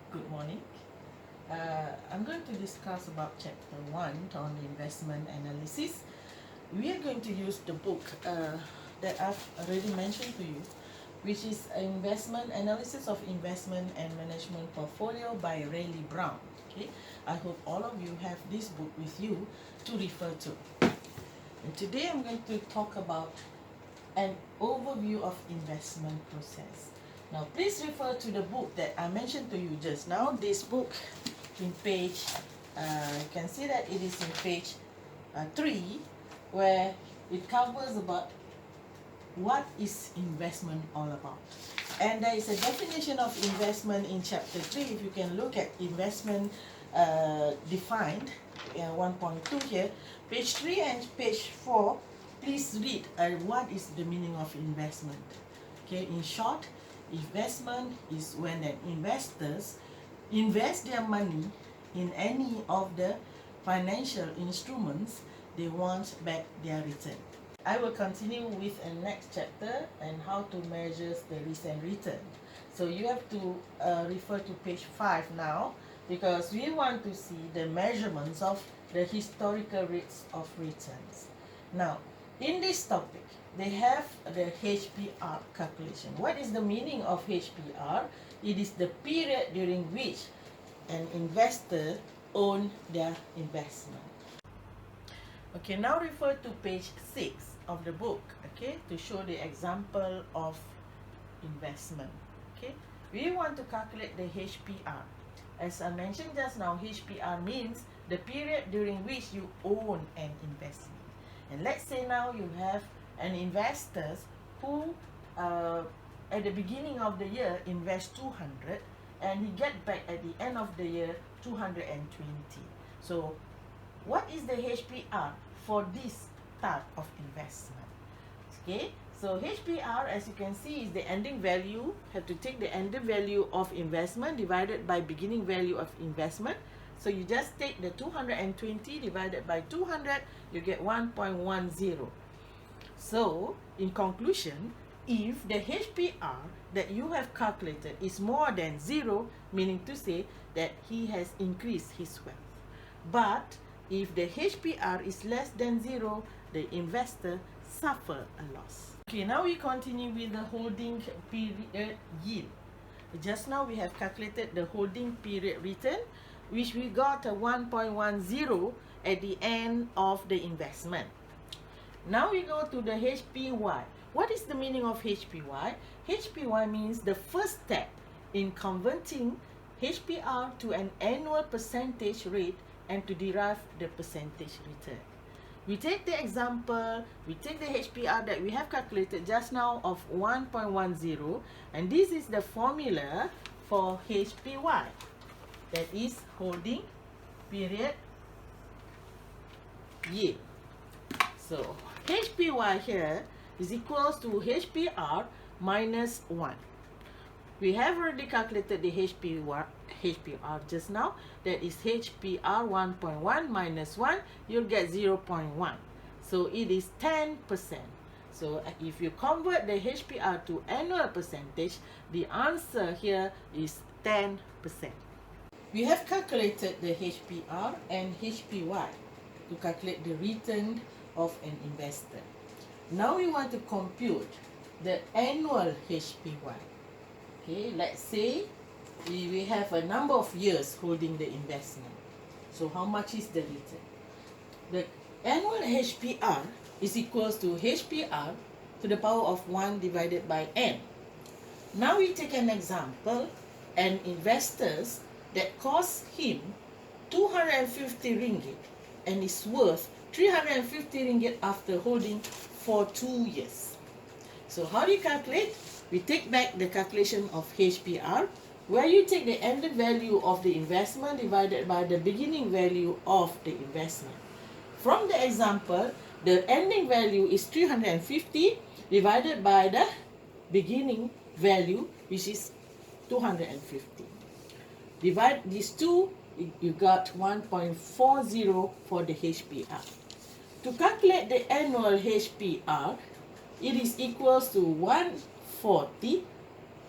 Good morning. I'm going to discuss about chapter 1 on investment analysis. We are going to use the book that I've already mentioned to you, which is Investment Analysis of Investment and Management Portfolio by Rayleigh Brown. Okay, I hope all of you have this book with you to refer to. And today I'm going to talk about an overview of investment process. Now, please refer to the book that I mentioned to you just now. This book in page, you can see that it is in page 3, where it covers about what is investment all about. And there is a definition of investment in chapter 3. If you can look at investment defined, 1.2 here, page 3 and page 4, please read what is the meaning of investment. Okay, in short, investment is when the investors invest their money in any of the financial instruments they want back their return. I will continue with a next chapter and how to measure the risk and return. So you have to refer to page 5 now, because we want to see the measurements of the historical rates of returns. Now, in this topic, they have the HPR calculation. What is the meaning of HPR? It is the period during which an investor own their investment. Okay, now refer to page 6 of the book, okay, to show the example of investment. Okay, we want to calculate the HPR. As I mentioned just now, HPR means the period during which you own an investment. And let's say now you have an investors who at the beginning of the year invest 200 and he get back at the end of the year 220. So what is the HPR for this type of investment? Okay, so HPR, as you can see, is the ending value. Have to take the ending value of investment divided by beginning value of investment. So you just take the 220 divided by 200, you get 1.10. So in conclusion, if the HPR that you have calculated is more than 0, meaning to say that he has increased his wealth. But if the HPR is less than 0, the investor suffer a loss. Okay, now we continue with the holding period yield. Just now we have calculated the holding period return, which we got a 1.10 at the end of the investment. Now we go to the HPY. What is the meaning of HPY? HPY means the first step in converting HPR to an annual percentage rate and to derive the percentage return. We take the example, we take the HPR that we have calculated just now of 1.10, and this is the formula for HPY, that is holding period yield. So HPY here is equals to HPR minus 1. We have already calculated the HPR just now. That is HPR 1.1 minus 1, you'll get 0.1. So it is 10%. So if you convert the HPR to annual percentage, the answer here is 10%. We have calculated the HPR and HPY to calculate the return of an investor. Now we want to compute the annual HPY. Okay, let's say we have a number of years holding the investment. So how much is the return? The annual HPR is equals to HPR to the power of 1 divided by n. Now we take an example, an investors that cost him 250 ringgit and is worth 350 ringgit after holding for 2 years. So how do you calculate? We take back the calculation of HPR, where you take the ended value of the investment divided by the beginning value of the investment. From the example, the ending value is 350 divided by the beginning value, which is 250. Divide these two, you got 1.40 for the HPR. To calculate the annual HPR, it is equals to 140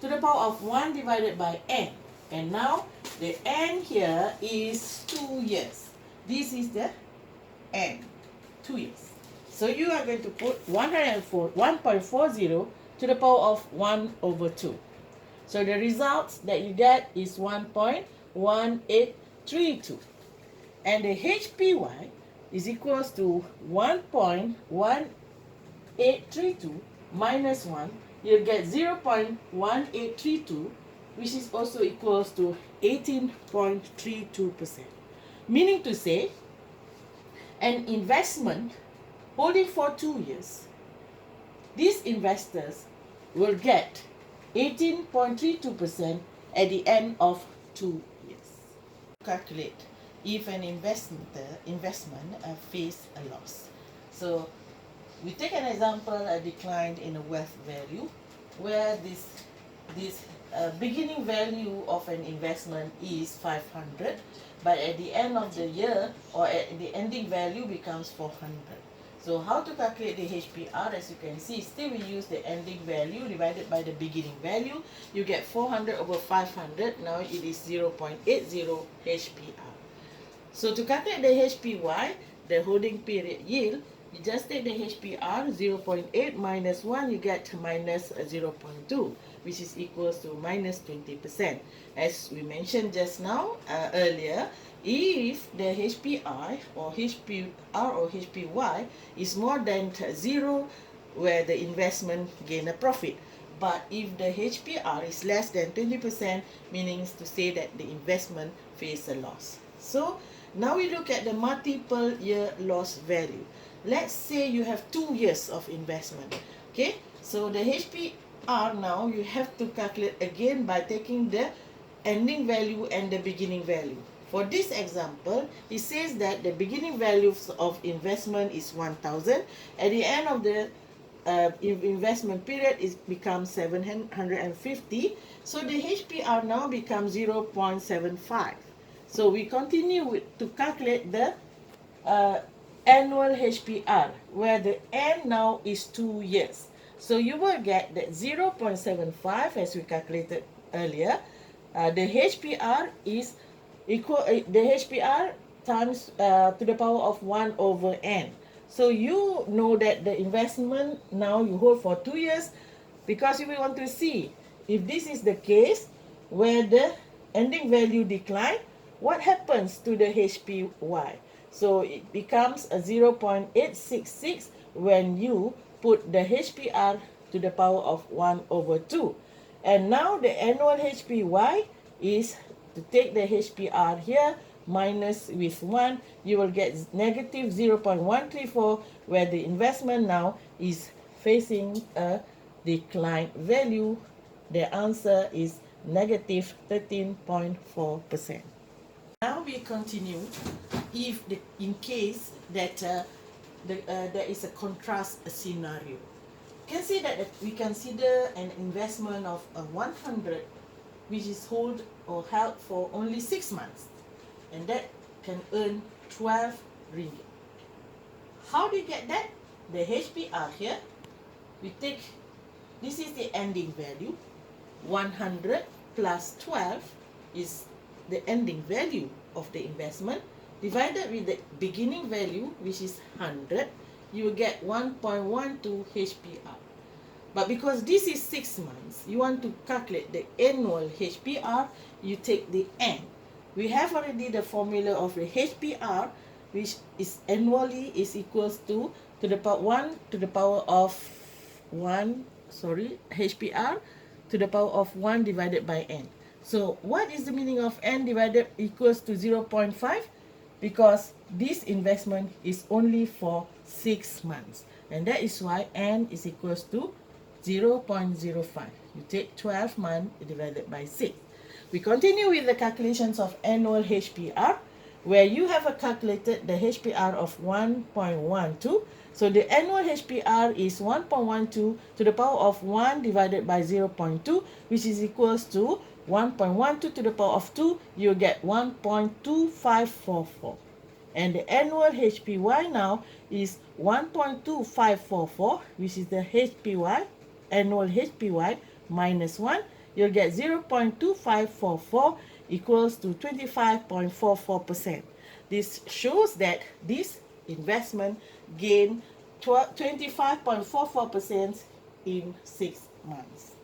to the power of 1 divided by n. And now the N here is 2 years. This is the N, 2 years. So you are going to put 1.40 to the power of 1 over 2. So the result that you get is 1.1832. And the HPY is equals to 1.1832 minus 1. You'll get 0.1832, which is also equals to 18.32%. Meaning to say, an investment holding for 2 years, these investors will get 18.32% at the end of 2 years. Calculate if an investment face a loss. So we take an example, a decline in a wealth value, where this beginning value of an investment is 500, but at the end of the year or at the ending value becomes 400. So how to calculate the HPR? As you can see, still we use the ending value divided by the beginning value. You get 400 over 500. Now it is 0.80 HPR. So to calculate the HPY, the holding period yield, you just take the HPR, 0.8 minus 1, you get minus 0.2, which is equals to minus 20%. As we mentioned just now, earlier, if the HPI or HPR or HPY is more than 0, where the investment gain a profit. But if the HPR is less than 20%, meaning to say that the investment face a loss. So now we look at the multiple year loss value. Let's say you have 2 years of investment. Okay, so the HPR now you have to calculate again by taking the ending value and the beginning value. For this example, it says that the beginning value of investment is 1,000. At the end of the investment period, it becomes 750. So the HPR now becomes 0.75. So we continue to calculate the annual HPR, where the N now is 2 years. So you will get that 0.75 as we calculated earlier. The HPR is equal, the HPR times to the power of 1 over N. So you know that the investment now you hold for 2 years, because you will want to see if this is the case where the ending value decline, what happens to the HPY. So it becomes a 0.866 when you put the HPR to the power of 1 over 2. And now the annual HPY is to take the HPR here minus with 1, you will get negative 0.134, where the investment now is facing a decline value. The answer is negative 13.4%. Now we continue if in case that there is a contrast scenario. You can see that we consider an investment of 100, which is held for only 6 months, and that can earn 12 ringgit. How do you get that? The HPR here, we take, this is the ending value, 100 plus 12 is the ending value of the investment, divided with the beginning value, which is 100, you will get 1.12 HPR. But because this is 6 months, you want to calculate the annual HPR, you take the N. We have already the formula of the HPR, which is annually is equals to the power 1 to the power of 1, HPR to the power of 1 divided by N. So what is the meaning of N divided equals to 0.5? Because this investment is only for 6 months. And that is why N is equals to 0.05. You take 12 months divided by 6. We continue with the calculations of annual HPR, where you have calculated the HPR of 1.12. So the annual HPR is 1.12 to the power of 1 divided by 0.2, which is equals to 1.12 to the power of 2, you get 1.2544. And the annual HPY now is 1.2544, which is the HPY, annual HPY minus 1. you'll get 0.2544 equals to 25.44%. This shows that this investment gained 25.44% in 6 months.